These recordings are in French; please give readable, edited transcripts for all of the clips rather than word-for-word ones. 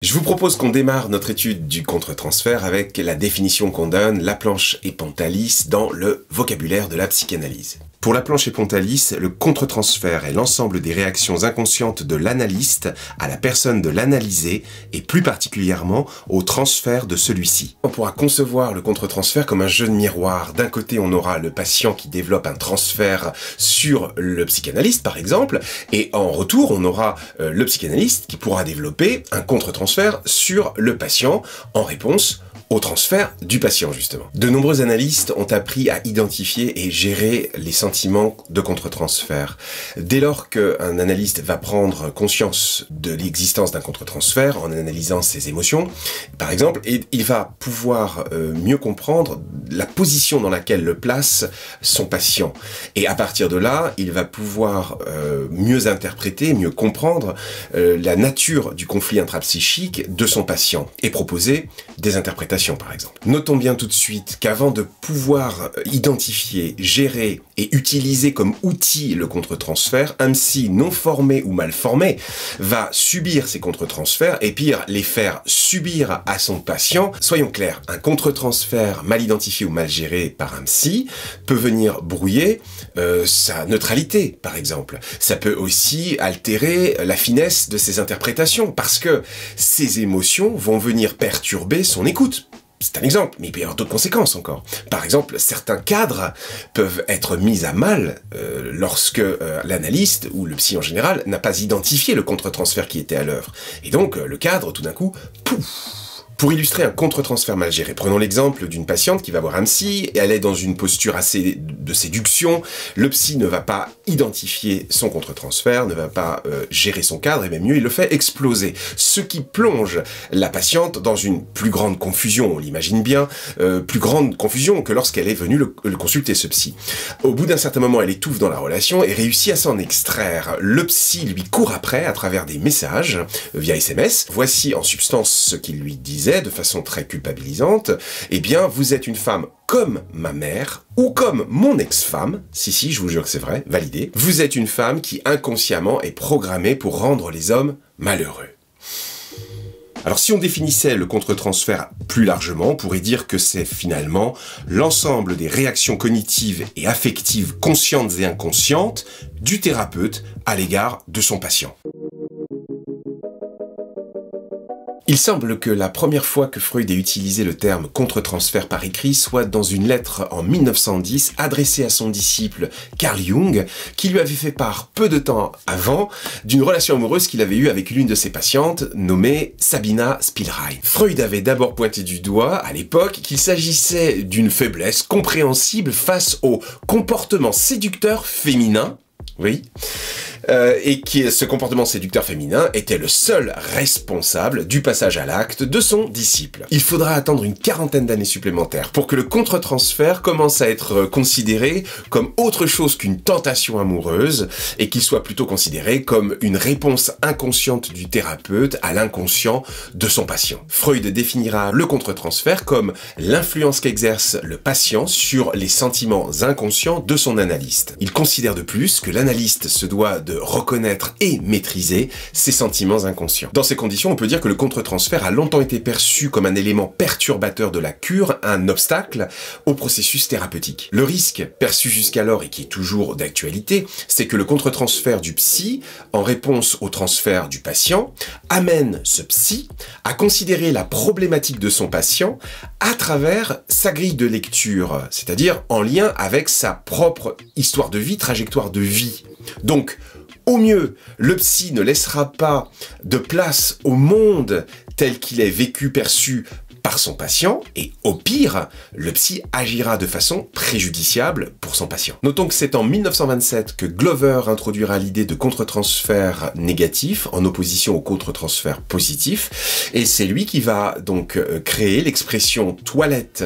Je vous propose qu'on démarre notre étude du contre-transfert avec la définition qu'on donne, Laplanche et Pontalis, dans le vocabulaire de la psychanalyse. Pour Laplanche et Pontalis, le contre-transfert est l'ensemble des réactions inconscientes de l'analyste à la personne de l'analysé et plus particulièrement au transfert de celui-ci. On pourra concevoir le contre-transfert comme un jeu de miroir. D'un côté, on aura le patient qui développe un transfert sur le psychanalyste, par exemple, et en retour, on aura le psychanalyste qui pourra développer un contre-transfert sur le patient en réponse au transfert du patient, justement. De nombreux analystes ont appris à identifier et gérer les sentiments de contre-transfert. Dès lors qu'un analyste va prendre conscience de l'existence d'un contre-transfert en analysant ses émotions, par exemple, il va pouvoir mieux comprendre la position dans laquelle le place son patient. Et à partir de là, il va pouvoir mieux interpréter, mieux comprendre la nature du conflit intrapsychique de son patient et proposer des interprétations, par exemple. Notons bien tout de suite qu'avant de pouvoir identifier, gérer et utiliser comme outil le contre-transfert, un psy non formé ou mal formé va subir ces contre-transferts et pire, les faire subir à son patient. Soyons clairs, un contre-transfert mal identifié ou mal géré par un psy peut venir brouiller sa neutralité, par exemple. Ça peut aussi altérer la finesse de ses interprétations parce que ses émotions vont venir perturber son écoute. C'est un exemple, mais il peut y avoir d'autres conséquences encore. Par exemple, certains cadres peuvent être mis à mal lorsque l'analyste, ou le psy en général, n'a pas identifié le contre-transfert qui était à l'œuvre. Et donc, le cadre, tout d'un coup, pouf! Pour illustrer un contre-transfert mal géré, prenons l'exemple d'une patiente qui va voir un psy, et elle est dans une posture assez de séduction, le psy ne va pas identifier son contre-transfert, ne va pas gérer son cadre, et même mieux, il le fait exploser. Ce qui plonge la patiente dans une plus grande confusion, on l'imagine bien, plus grande confusion que lorsqu'elle est venue le consulter, ce psy. Au bout d'un certain moment, elle étouffe dans la relation et réussit à s'en extraire. Le psy lui court après à travers des messages via SMS. Voici en substance ce qu'il lui disait de façon très culpabilisante, eh bien, vous êtes une femme comme ma mère, ou comme mon ex-femme, si, je vous jure que c'est vrai, validé, vous êtes une femme qui inconsciemment est programmée pour rendre les hommes malheureux. Alors si on définissait le contre-transfert plus largement, on pourrait dire que c'est finalement l'ensemble des réactions cognitives et affectives conscientes et inconscientes du thérapeute à l'égard de son patient. Il semble que la première fois que Freud ait utilisé le terme contre-transfert par écrit soit dans une lettre en 1910 adressée à son disciple Carl Jung, qui lui avait fait part peu de temps avant d'une relation amoureuse qu'il avait eue avec l'une de ses patientes nommée Sabina Spielrein. Freud avait d'abord pointé du doigt à l'époque qu'il s'agissait d'une faiblesse compréhensible face au comportement séducteur féminin, oui, et que ce comportement séducteur féminin était le seul responsable du passage à l'acte de son disciple. Il faudra attendre une quarantaine d'années supplémentaires pour que le contre-transfert commence à être considéré comme autre chose qu'une tentation amoureuse et qu'il soit plutôt considéré comme une réponse inconsciente du thérapeute à l'inconscient de son patient. Freud définira le contre-transfert comme l'influence qu'exerce le patient sur les sentiments inconscients de son analyste. Il considère de plus que l'analyste se doit de reconnaître et maîtriser ses sentiments inconscients. Dans ces conditions, on peut dire que le contre-transfert a longtemps été perçu comme un élément perturbateur de la cure, un obstacle au processus thérapeutique. Le risque perçu jusqu'alors et qui est toujours d'actualité, c'est que le contre-transfert du psy, en réponse au transfert du patient, amène ce psy à considérer la problématique de son patient à travers sa grille de lecture, c'est-à-dire en lien avec sa propre histoire de vie, trajectoire de vie. Donc, au mieux, le psy ne laissera pas de place au monde tel qu'il est vécu, perçu par son patient, et au pire, le psy agira de façon préjudiciable pour son patient. Notons que c'est en 1927 que Glover introduira l'idée de contre-transfert négatif en opposition au contre-transfert positif, et c'est lui qui va donc créer l'expression toilette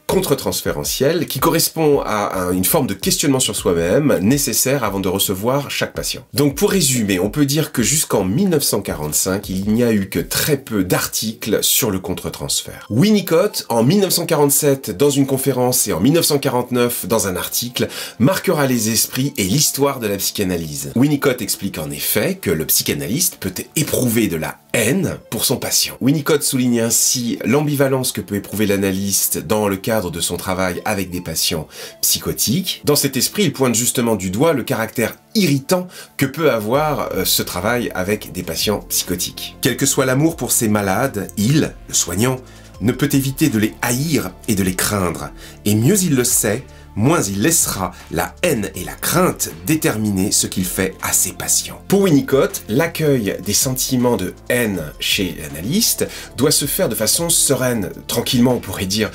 contre-transférentiel qui correspond à une forme de questionnement sur soi-même nécessaire avant de recevoir chaque patient. Donc pour résumer, on peut dire que jusqu'en 1945, il n'y a eu que très peu d'articles sur le contre-transfert. Winnicott, en 1947 dans une conférence et en 1949 dans un article, marquera les esprits et l'histoire de la psychanalyse. Winnicott explique en effet que le psychanalyste peut éprouver de la haine pour son patient. Winnicott souligne ainsi l'ambivalence que peut éprouver l'analyste dans le cadre de son travail avec des patients psychotiques. Dans cet esprit, il pointe justement du doigt le caractère irritant que peut avoir ce travail avec des patients psychotiques. Quel que soit l'amour pour ces malades, il, le soignant, ne peut éviter de les haïr et de les craindre. Et mieux il le sait, moins il laissera la haine et la crainte déterminer ce qu'il fait à ses patients. Pour Winnicott, l'accueil des sentiments de haine chez l'analyste doit se faire de façon sereine, tranquillement on pourrait dire,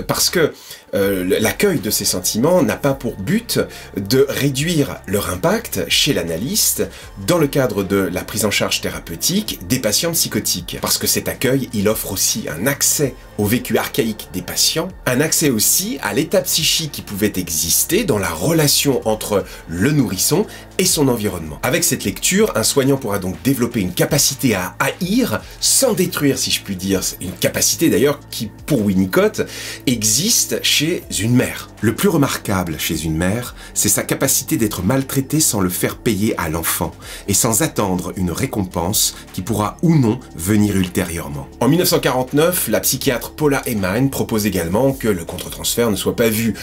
parce que l'accueil de ces sentiments n'a pas pour but de réduire leur impact chez l'analyste dans le cadre de la prise en charge thérapeutique des patients psychotiques. Parce que cet accueil, il offre aussi un accès au vécu archaïque des patients, un accès aussi à l'état psychique qui pouvait exister dans la relation entre le nourrisson et son environnement. Avec cette lecture, un soignant pourra donc développer une capacité à haïr sans détruire, si je puis dire, une capacité d'ailleurs qui, pour Winnicott, existe chez une mère. Le plus remarquable chez une mère, c'est sa capacité d'être maltraitée sans le faire payer à l'enfant et sans attendre une récompense qui pourra ou non venir ultérieurement. En 1949, la psychiatre Paula Heyman propose également que le contre-transfert ne soit pas vu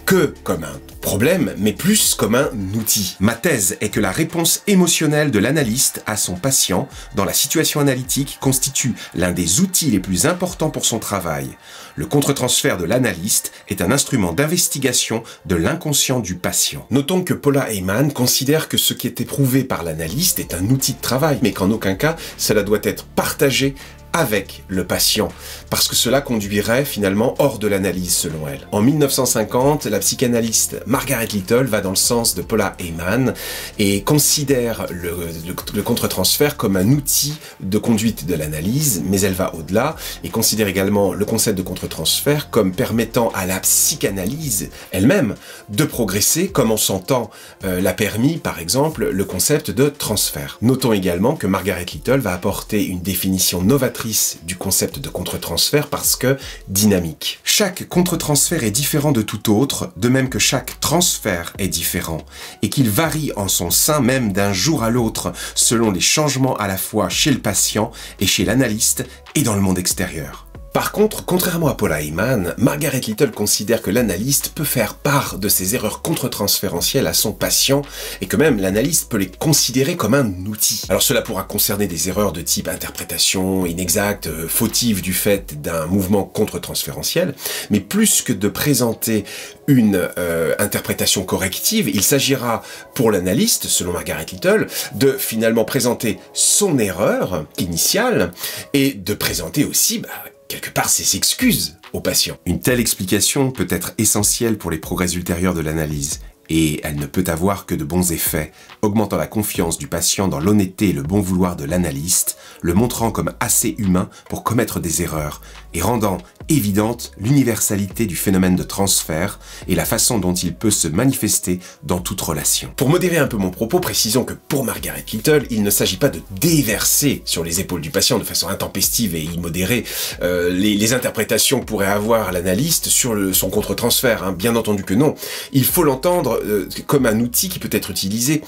que comme un problème, mais plus comme un outil. Ma thèse est que la réponse émotionnelle de l'analyste à son patient dans la situation analytique constitue l'un des outils les plus importants pour son travail. Le contre-transfert de l'analyste est un instrument d'investigation de l'inconscient du patient. Notons que Paula Heyman considère que ce qui est éprouvé par l'analyste est un outil de travail, mais qu'en aucun cas cela doit être partagé avec le patient, parce que cela conduirait finalement hors de l'analyse selon elle. En 1950, la psychanalyste Margaret Little va dans le sens de Paula Heyman et considère le contre-transfert comme un outil de conduite de l'analyse, mais elle va au-delà et considère également le concept de contre-transfert comme permettant à la psychanalyse elle-même de progresser, comme on s'entend l'a permis par exemple le concept de transfert. Notons également que Margaret Little va apporter une définition novatrice du concept de contre-transfert parce que dynamique. Chaque contre-transfert est différent de tout autre, de même que chaque transfert est différent, et qu'il varie en son sein même d'un jour à l'autre selon les changements à la fois chez le patient et chez l'analyste et dans le monde extérieur. Par contre, contrairement à Paula Heyman, Margaret Little considère que l'analyste peut faire part de ses erreurs contre-transférentielles à son patient et que même l'analyste peut les considérer comme un outil. Alors cela pourra concerner des erreurs de type interprétation inexacte, fautive du fait d'un mouvement contre-transférentiel, mais plus que de présenter une interprétation corrective, il s'agira pour l'analyste, selon Margaret Little, de finalement présenter son erreur initiale et de présenter aussi quelque part ses excuses au patient. Une telle explication peut être essentielle pour les progrès ultérieurs de l'analyse, et elle ne peut avoir que de bons effets, augmentant la confiance du patient dans l'honnêteté et le bon vouloir de l'analyste, le montrant comme assez humain pour commettre des erreurs, et rendant évidente l'universalité du phénomène de transfert et la façon dont il peut se manifester dans toute relation. Pour modérer un peu mon propos, précisons que pour Margaret Little, il ne s'agit pas de déverser sur les épaules du patient de façon intempestive et immodérée les interprétations que pourrait avoir l'analyste sur son contre-transfert, hein. Bien entendu que non. Il faut l'entendre comme un outil qui peut être utilisé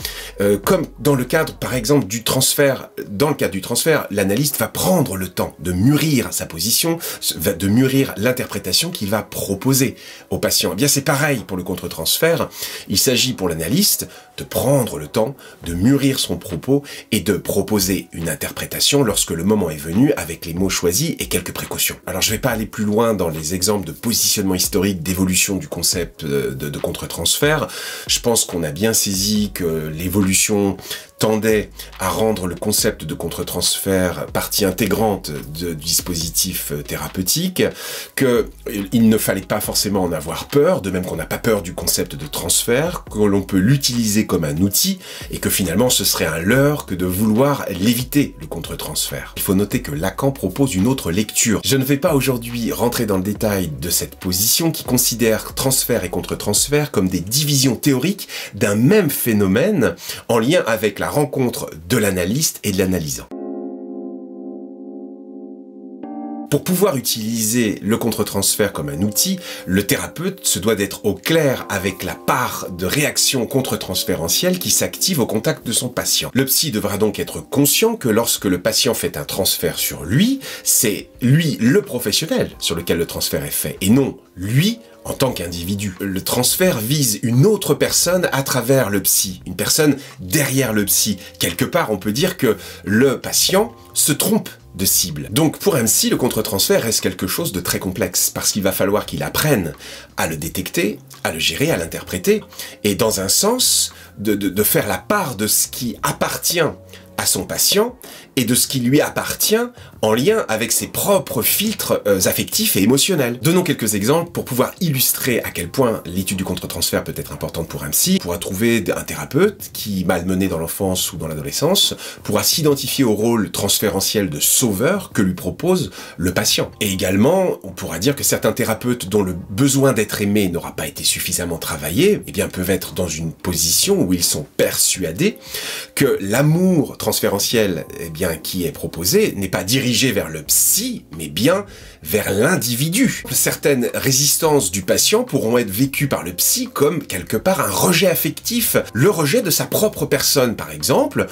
comme dans le cadre, par exemple, du transfert. Dans le cadre du transfert, l'analyste va prendre le temps de mûrir sa position, de mûrir l'interprétation qu'il va proposer au patient. Eh bien, c'est pareil pour le contre-transfert. Il s'agit pour l'analyste de prendre le temps de mûrir son propos et de proposer une interprétation lorsque le moment est venu avec les mots choisis et quelques précautions. Alors, je ne vais pas aller plus loin dans les exemples de positionnement historique, d'évolution du concept de contre-transfert. Je pense qu'on a bien saisi que l'évolution tendait à rendre le concept de contre-transfert partie intégrante du dispositif thérapeutique, qu'il ne fallait pas forcément en avoir peur, de même qu'on n'a pas peur du concept de transfert, que l'on peut l'utiliser comme un outil, et que finalement ce serait un leurre que de vouloir l'éviter, le contre-transfert. Il faut noter que Lacan propose une autre lecture. Je ne vais pas aujourd'hui rentrer dans le détail de cette position qui considère transfert et contre-transfert comme des divisions théoriques d'un même phénomène en lien avec la rencontre de l'analyste et de l'analysant. Pour pouvoir utiliser le contre-transfert comme un outil, le thérapeute se doit d'être au clair avec la part de réaction contre-transférentielle qui s'active au contact de son patient. Le psy devra donc être conscient que lorsque le patient fait un transfert sur lui, c'est lui le professionnel sur lequel le transfert est fait, et non lui en tant qu'individu. Le transfert vise une autre personne à travers le psy, une personne derrière le psy. Quelque part, on peut dire que le patient se trompe de cible. Donc pour un psy, le contre-transfert reste quelque chose de très complexe, parce qu'il va falloir qu'il apprenne à le détecter, à le gérer, à l'interpréter, et dans un sens, de faire la part de ce qui appartient à son patient et de ce qui lui appartient en lien avec ses propres filtres affectifs et émotionnels. Donnons quelques exemples pour pouvoir illustrer à quel point l'étude du contre-transfert peut être importante pour un psy. On pourra trouver un thérapeute qui, malmené dans l'enfance ou dans l'adolescence, pourra s'identifier au rôle transférentiel de sauveur que lui propose le patient. Et également, on pourra dire que certains thérapeutes dont le besoin d'être aimé n'aura pas été suffisamment travaillé, eh bien peuvent être dans une position où ils sont persuadés que l'amour transférentiel, eh bien, qui est proposé n'est pas dirigé vers le psy, mais bien vers l'individu. Certaines résistances du patient pourront être vécues par le psy comme quelque part un rejet affectif, le rejet de sa propre personne par exemple,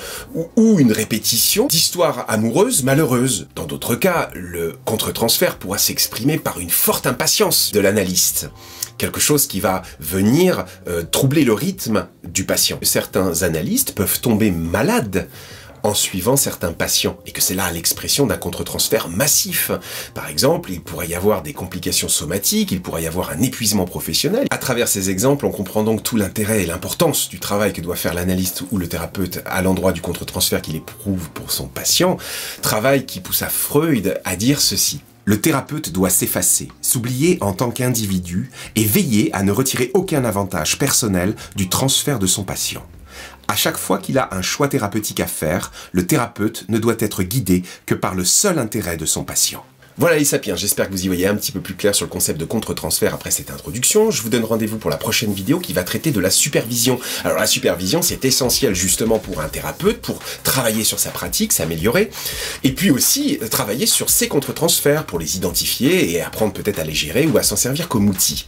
ou une répétition d'histoires amoureuses malheureuses. Dans d'autres cas, le contre-transfert pourra s'exprimer par une forte impatience de l'analyste. Quelque chose qui va venir troubler le rythme du patient. Certains analystes peuvent tomber malades en suivant certains patients, et que c'est là l'expression d'un contre-transfert massif. Par exemple, il pourrait y avoir des complications somatiques, il pourrait y avoir un épuisement professionnel. À travers ces exemples, on comprend donc tout l'intérêt et l'importance du travail que doit faire l'analyste ou le thérapeute à l'endroit du contre-transfert qu'il éprouve pour son patient, travail qui pousse à Freud à dire ceci. Le thérapeute doit s'effacer, s'oublier en tant qu'individu et veiller à ne retirer aucun avantage personnel du transfert de son patient. À chaque fois qu'il a un choix thérapeutique à faire, le thérapeute ne doit être guidé que par le seul intérêt de son patient. Voilà les sapiens, j'espère que vous y voyez un petit peu plus clair sur le concept de contre-transfert après cette introduction. Je vous donne rendez-vous pour la prochaine vidéo qui va traiter de la supervision. Alors la supervision, c'est essentiel justement pour un thérapeute, pour travailler sur sa pratique, s'améliorer, et puis aussi travailler sur ses contre-transferts pour les identifier et apprendre peut-être à les gérer ou à s'en servir comme outil.